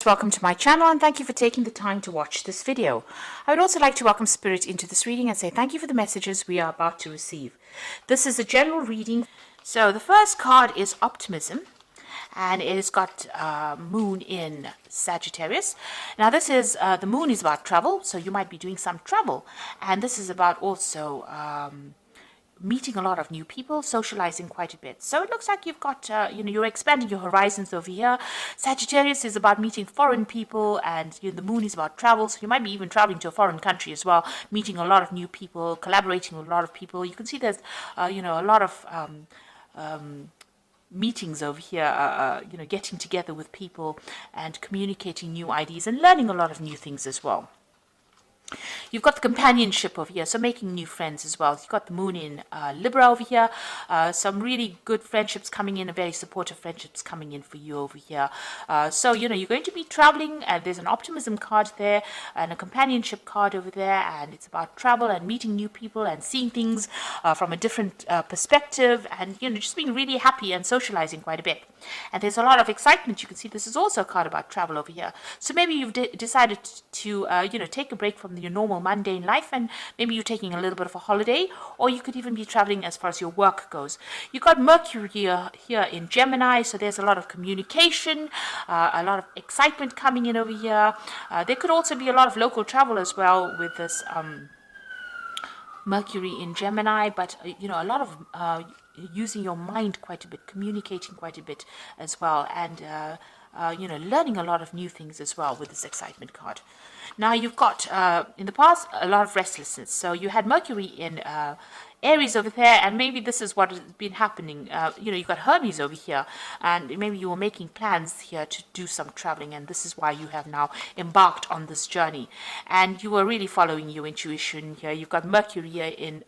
Welcome to my channel and thank you for taking the time to watch this video. I would also like to welcome Spirit into this reading and say thank you for the messages we are about to receive. This is a general reading. So the first card is Optimism, and it has got Moon in Sagittarius. Now this is, the Moon is about travel, so you might be doing some travel, and this is about also meeting a lot of new people, socializing quite a bit. So it looks like you've got, you're expanding your horizons over here. Sagittarius is about meeting foreign people, and the Moon is about travel. So you might be even traveling to a foreign country as well, meeting a lot of new people, collaborating with a lot of people. You can see there's, a lot of meetings over here, getting together with people and communicating new ideas and learning a lot of new things as well. You've got the companionship over here, so making new friends as well. You've got the Moon in Libra over here. Some really good friendships coming in, very supportive friendships coming in for you over here. So, you're going to be traveling, and there's an optimism card there and a companionship card over there, and it's about travel and meeting new people and seeing things from a different perspective, and, just being really happy and socializing quite a bit. And there's a lot of excitement. You can see this is also a card about travel over here. So maybe you've decided to, take a break from your normal mundane life, and maybe you're taking a little bit of a holiday, or you could even be traveling as far as your work goes. You've got Mercury here in Gemini, so there's a lot of communication, a lot of excitement coming in over here. There could also be a lot of local travel as well with this Mercury in Gemini, but a lot of using your mind quite a bit, communicating quite a bit as well, and learning a lot of new things as well with this excitement card. Now you've got, in the past, a lot of restlessness. So you had Mercury in Aries over there, and maybe this is what has been happening. You've got Hermes over here, and maybe you were making plans here to do some traveling, and this is why you have now embarked on this journey. And you were really following your intuition here. You've got Mercury here in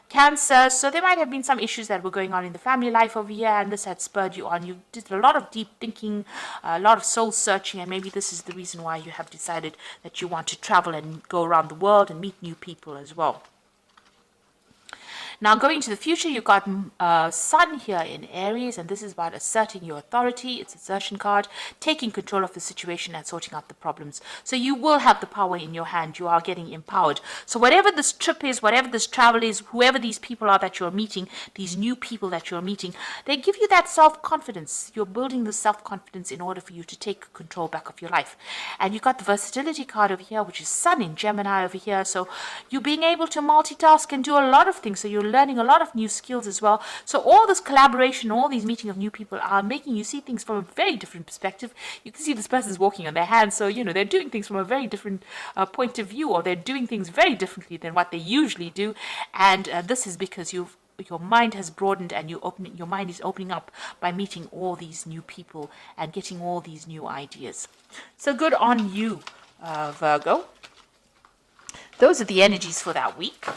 Cancer, so there might have been some issues that were going on in the family life over here, and this had spurred you on. You did a lot of deep thinking, a lot of soul searching, and maybe this is the reason why you have decided that you want to travel and go around the world and meet new people as well. Now, going to the future, you've got Sun here in Aries, and this is about asserting your authority. It's an assertion card, taking control of the situation and sorting out the problems. So you will have the power in your hand. You are getting empowered. So whatever this trip is, whatever this travel is, whoever these people are that you're meeting, these new people that you're meeting, they give you that self-confidence. You're building the self-confidence in order for you to take control back of your life. And you've got the versatility card over here, which is Sun in Gemini over here. So you're being able to multitask and do a lot of things. So you're learning a lot of new skills as well. So all this collaboration, all these meeting of new people are making you see things from a very different perspective. You can see this person's walking on their hands, so they're doing things from a very different point of view, or they're doing things very differently than what they usually do. And this is because your mind has broadened, and your mind is opening up by meeting all these new people and getting all these new ideas. So good on you, Virgo. Those are the energies for that week.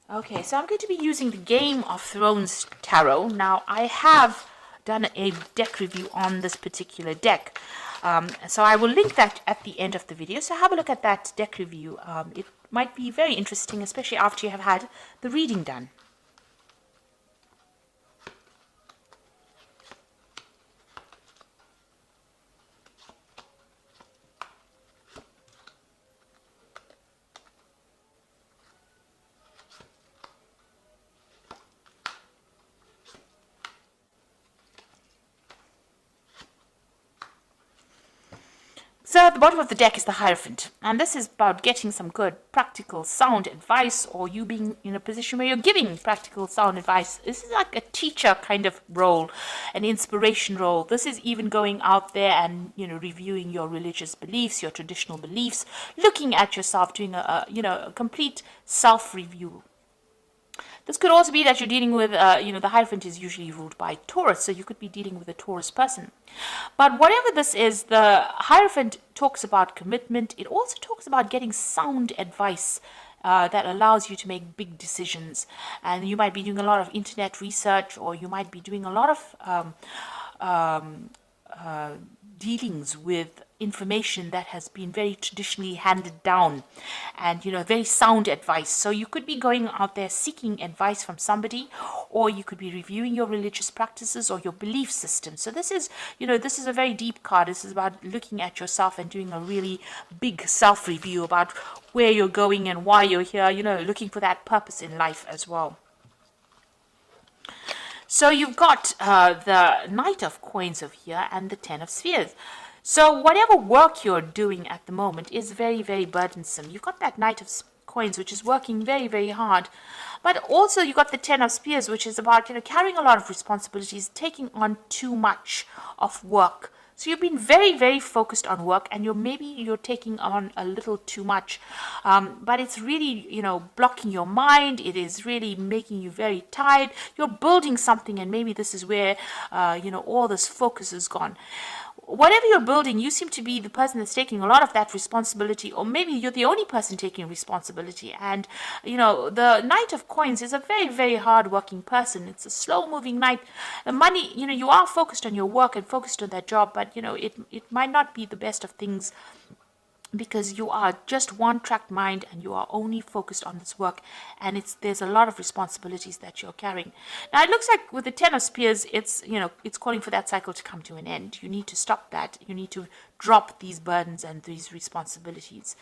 Okay, so I'm going to be using the Game of Thrones Tarot. Now, I have done a deck review on this particular deck. So I will link that at the end of the video. So have a look at that deck review. It might be very interesting, especially after you have had the reading done. So at the bottom of the deck is the Hierophant, and this is about getting some good, practical, sound advice, or you being in a position where you're giving practical, sound advice. This is like a teacher kind of role, an inspiration role. This is even going out there and, reviewing your religious beliefs, your traditional beliefs, looking at yourself, doing a complete self-review. This could also be that you're dealing with, the Hierophant is usually ruled by Taurus, so you could be dealing with a Taurus person. But whatever this is, the Hierophant talks about commitment. It also talks about getting sound advice that allows you to make big decisions. And you might be doing a lot of internet research, or you might be doing a lot of dealings with information that has been very traditionally handed down, and very sound advice. So you could be going out there seeking advice from somebody, or you could be reviewing your religious practices or your belief system. So this is a very deep card. This is about looking at yourself and doing a really big self review about where you're going and why you're here, looking for that purpose in life as well. So you've got the Knight of Coins over here and the Ten of Spheres. So whatever work you're doing at the moment is very, very burdensome. You've got that Knight of Coins, which is working very, very hard. But also you've got the Ten of Spears, which is about, carrying a lot of responsibilities, taking on too much of work. So you've been very, very focused on work, and maybe you're taking on a little too much. But it's really, blocking your mind. It is really making you very tired. You're building something, and maybe this is where, all this focus is gone. Whatever you're building, you seem to be the person that's taking a lot of that responsibility, or maybe you're the only person taking responsibility. And, the Knight of Coins is a very, very hard-working person. It's a slow-moving knight. The money, you are focused on your work and focused on that job, but, it might not be the best of things, because you are just one-track mind and you are only focused on this work, and there's a lot of responsibilities that you're carrying. Now it looks like with the Ten of Spears, it's calling for that cycle to come to an end. You need to stop that. You need to drop these burdens and these responsibilities.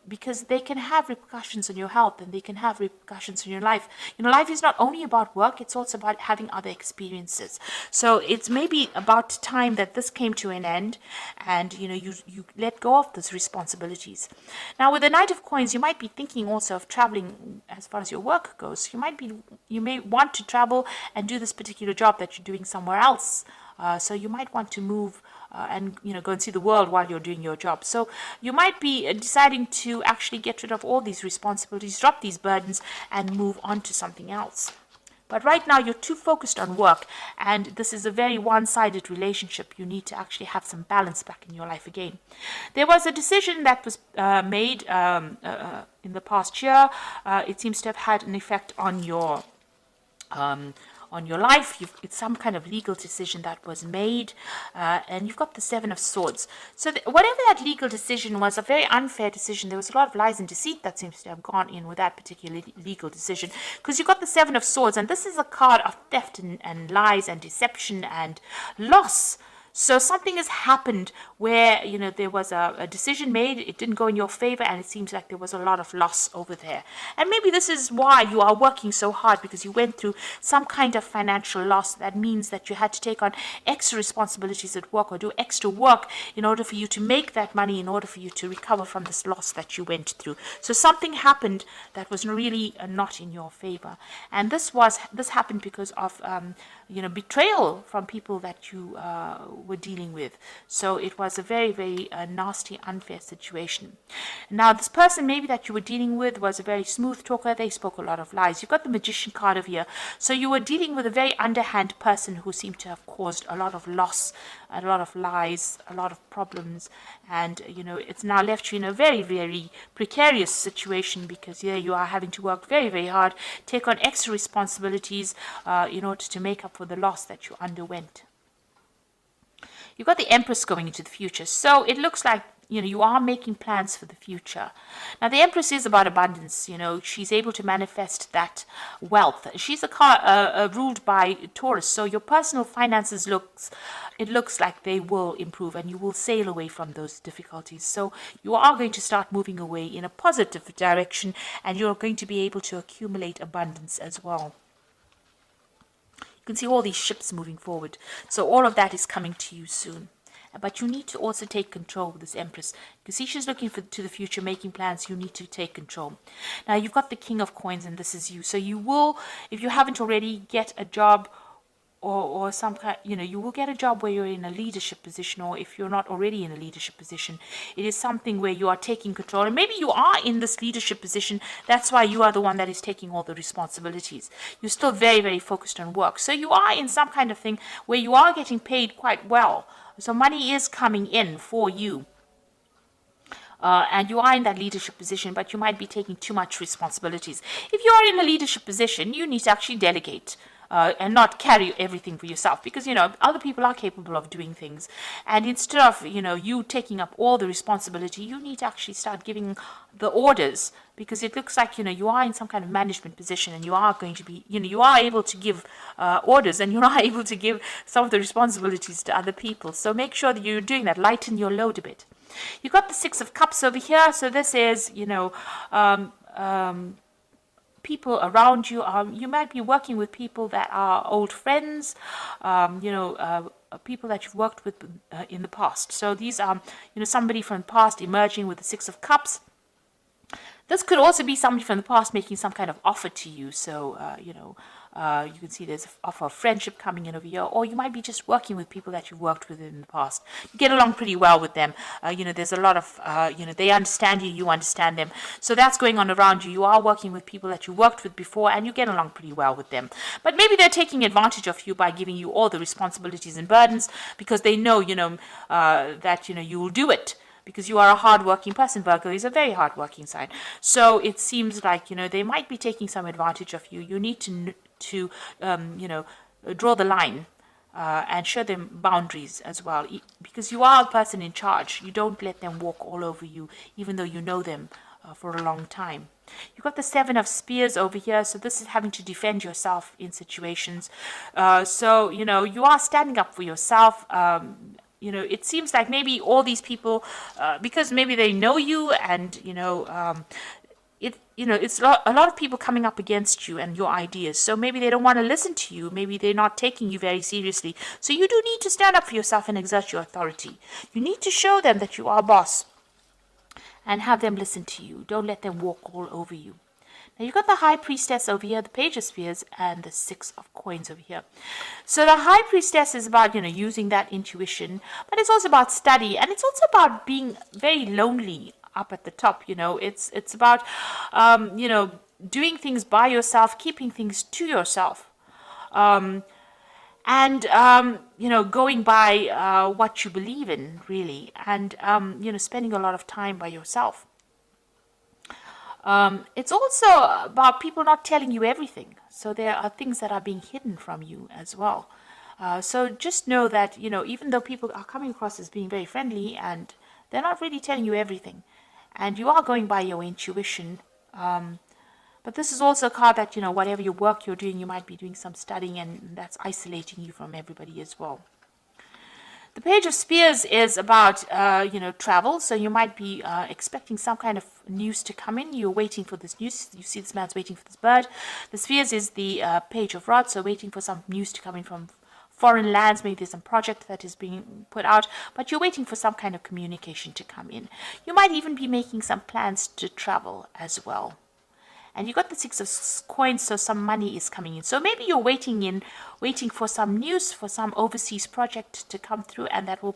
Because they can have repercussions on your health, and they can have repercussions on your life. Life is not only about work, it's also about having other experiences. So it's maybe about time that this came to an end, and you let go of those responsibilities. Now with the Knight of Coins, you might be thinking also of traveling as far as your work goes. You may want to travel and do this particular job that you're doing somewhere else. So you might want to move and go and see the world while you're doing your job. So you might be deciding to actually get rid of all these responsibilities, drop these burdens, and move on to something else. But right now you're too focused on work, and this is a very one-sided relationship. You need to actually have some balance back in your life again. There was a decision that was made in the past year. It seems to have had an effect on your life. It's some kind of legal decision that was made, and you've got the Seven of Swords. So whatever that legal decision was, a very unfair decision. There was a lot of lies and deceit that seems to have gone in with that particular legal decision, because you've got the Seven of Swords, and this is a card of theft and lies and deception and loss. So something has happened where, there was a decision made, it didn't go in your favor, and it seems like there was a lot of loss over there. And maybe this is why you are working so hard, because you went through some kind of financial loss. That means that you had to take on extra responsibilities at work, or do extra work in order for you to make that money, in order for you to recover from this loss that you went through. So something happened that was really not in your favor. And this happened because of betrayal from people that you were dealing with. So it was a very, very nasty, unfair situation. Now this person maybe that you were dealing with was a very smooth talker. They spoke a lot of lies. You've got the Magician card over here. So you were dealing with a very underhand person who seemed to have caused a lot of loss, a lot of lies, a lot of problems, and it's now left you in a very, very precarious situation, because here you are having to work very, very hard, take on extra responsibilities in order to make up for the loss that you underwent. You've got the Empress going into the future. So it looks like, you are making plans for the future. Now, the Empress is about abundance. She's able to manifest that wealth. She's a car ruled by Taurus. So your personal finances looks like they will improve, and you will sail away from those difficulties. So you are going to start moving away in a positive direction, and you're going to be able to accumulate abundance as well. You can see all these ships moving forward. So all of that is coming to you soon. But you need to also take control with this Empress. You can see she's looking to the future, making plans. You need to take control. Now, you've got the King of Coins, and this is you. So you will, if you haven't already, get a job, or some kind, you will get a job where you're in a leadership position, or if you're not already in a leadership position, it is something where you are taking control. And maybe you are in this leadership position. That's why you are the one that is taking all the responsibilities. You're still very, very focused on work. So you are in some kind of thing where you are getting paid quite well. So money is coming in for you. And you are in that leadership position, but you might be taking too much responsibilities. If you are in a leadership position, you need to actually delegate. and not carry everything for yourself, because other people are capable of doing things, and instead of you taking up all the responsibility, you need to actually start giving the orders, because it looks like you are in some kind of management position, and you are going to be you are able to give orders, and you're not able to give some of the responsibilities to other people. So make sure that you're doing that. Lighten your load a bit. You got the Six of Cups over here, so this is people around you. You might be working with people that are old friends, people that you've worked with in the past. So these are, somebody from the past emerging with the Six of Cups. This could also be somebody from the past making some kind of offer to you. So, you can see there's an offer of friendship coming in over here, or you might be just working with people that you've worked with in the past. You get along pretty well with them. There's a lot of, they understand you, you understand them. So that's going on around you. You are working with people that you worked with before, and you get along pretty well with them. But maybe they're taking advantage of you by giving you all the responsibilities and burdens, because they know, that, you will do it. Because you are a hard-working person. Virgo is a very hard-working sign. So it seems like, they might be taking some advantage of you. You need to draw the line and show them boundaries as well. Because you are the person in charge. You don't let them walk all over you, even though you know them for a long time. You've got the Seven of Spears over here. So this is having to defend yourself in situations. So, you are standing up for yourself. It seems like maybe all these people, because maybe they know you, and it's a lot of people coming up against you and your ideas. So maybe they don't want to listen to you. Maybe they're not taking you very seriously. So you do need to stand up for yourself and exert your authority. You need to show them that you are a boss, and have them listen to you. Don't let them walk all over you. Now you've got the High Priestess over here, the Page of Spears, and the Six of Coins over here. So the High Priestess is about, using that intuition, but it's also about study, and it's also about being very lonely up at the top. It's about, doing things by yourself, keeping things to yourself, and going by what you believe in, really, and spending a lot of time by yourself. It's also about people not telling you everything. So there are things that are being hidden from you as well. So just know that, even though people are coming across as being very friendly, and they're not really telling you everything, and you are going by your intuition. But this is also a card that, whatever your work you're doing, you might be doing some studying, and that's isolating you from everybody as well. The Page of Spears is about, travel. So you might be expecting some kind of news to come in. You're waiting for this news. You see this man's waiting for this bird. The Spears is the Page of Rods, so waiting for some news to come in from foreign lands. Maybe there's some project that is being put out, but you're waiting for some kind of communication to come in. You might even be making some plans to travel as well. And you got the Six of Coins, so some money is coming in. So maybe you're waiting for some news, for some overseas project to come through, and that will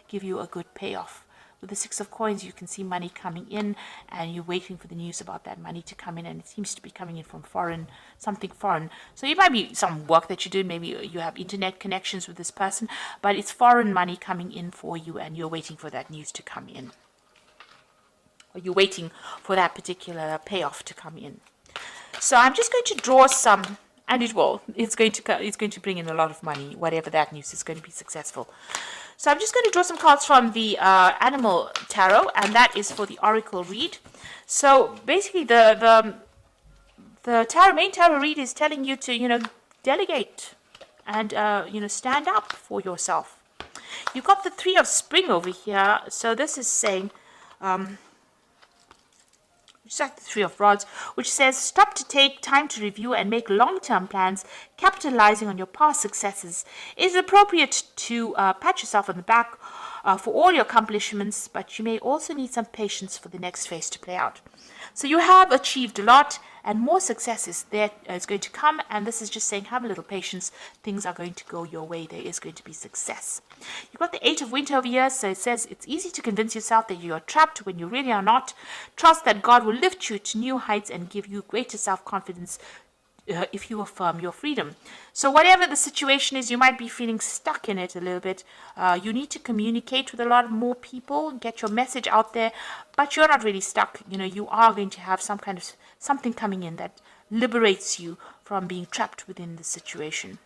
give you a good payoff. With the Six of Coins, you can see money coming in, and you're waiting for the news about that money to come in, and it seems to be coming in from something foreign. So it might be some work that you do. Maybe you have internet connections with this person, but it's foreign money coming in for you, and you're waiting for that news to come in. Or you're waiting for that particular payoff to come in. So I'm just going to draw some, and it will. It's going to bring in a lot of money. Whatever that news is going to be successful. So I'm just going to draw some cards from the Animal Tarot, and that is for the Oracle read. So basically, the main tarot read is telling you to delegate and stand up for yourself. You've got the Three of Spring over here. So this is saying. Just like the Three of Rods, which says, stop to take time to review and make long-term plans, capitalizing on your past successes. It is appropriate to pat yourself on the back for all your accomplishments, but you may also need some patience for the next phase to play out. So you have achieved a lot, and more success is going to come, and this is just saying have a little patience. Things are going to go your way. There is going to be success. You've got the Eight of Winter over here, so it says it's easy to convince yourself that you are trapped when you really are not. Trust that God will lift you to new heights and give you greater self-confidence if you affirm your freedom. So whatever the situation is, you might be feeling stuck in it a little bit. You need to communicate with a lot more people, get your message out there, but you're not really stuck. You are going to have some kind of something coming in that liberates you from being trapped within the situation.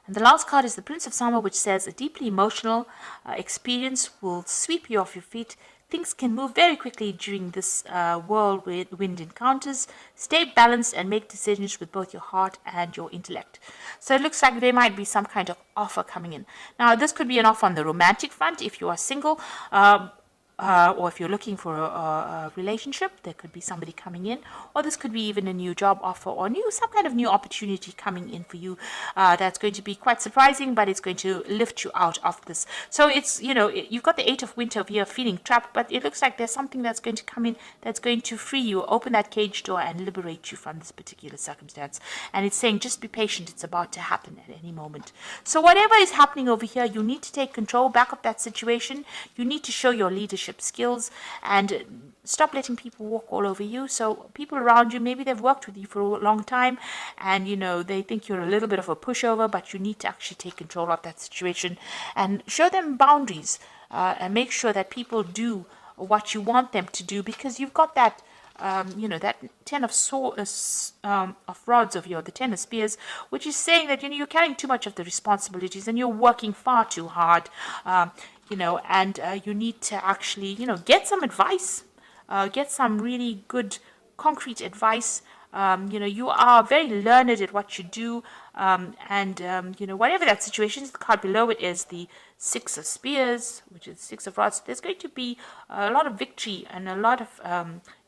And the last card is the Prince of Summer, which says a deeply emotional experience will sweep you off your feet. Things can move very quickly during this whirlwind encounters. Stay balanced and make decisions with both your heart and your intellect. So it looks like there might be some kind of offer coming in. Now, this could be an offer on the romantic front if you are single. Or if you're looking for a relationship, there could be somebody coming in, or this could be even a new job offer or some kind of new opportunity coming in for you. That's going to be quite surprising, but it's going to lift you out of this. So it's, you've got the Eight of Winter here feeling trapped, but it looks like there's something that's going to come in that's going to free you, open that cage door and liberate you from this particular circumstance. And it's saying just be patient, it's about to happen at any moment. So whatever is happening over here, you need to take control back of that situation. You need to show your leadership skills and stop letting people walk all over you. So people around you, maybe they've worked with you for a long time and they think you're a little bit of a pushover, but you need to actually take control of that situation and show them boundaries and make sure that people do what you want them to do, because you've got that that Ten of Rods over here, the Ten of Spears, which is saying that you're carrying too much of the responsibilities and you're working far too hard, and you need to actually get some advice, get some really good concrete advice. You are very learned at what you do, whatever that situation is. The card below it is the Six of Spears, which is Six of Rods. There's going to be a lot of victory and a lot of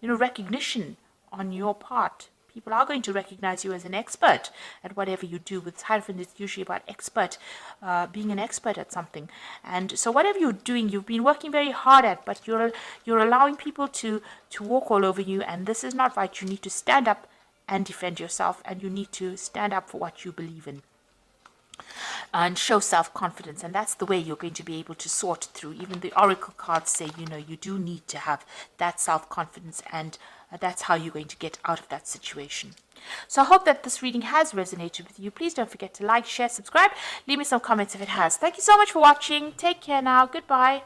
recognition on your part. People are going to recognize you as an expert at whatever you do. With Hierophant, it's usually about being an expert at something. And so whatever you're doing, you've been working very hard at, but you're allowing people to walk all over you, and this is not right. You need to stand up and defend yourself, and you need to stand up for what you believe in and show self-confidence. And that's the way you're going to be able to sort through. Even the oracle cards say you do need to have that self-confidence, and that's how you're going to get out of that situation. So I hope that this reading has resonated with you. Please don't forget to like, share, subscribe, leave me some comments if it has. Thank you so much for watching. Take care now. Goodbye.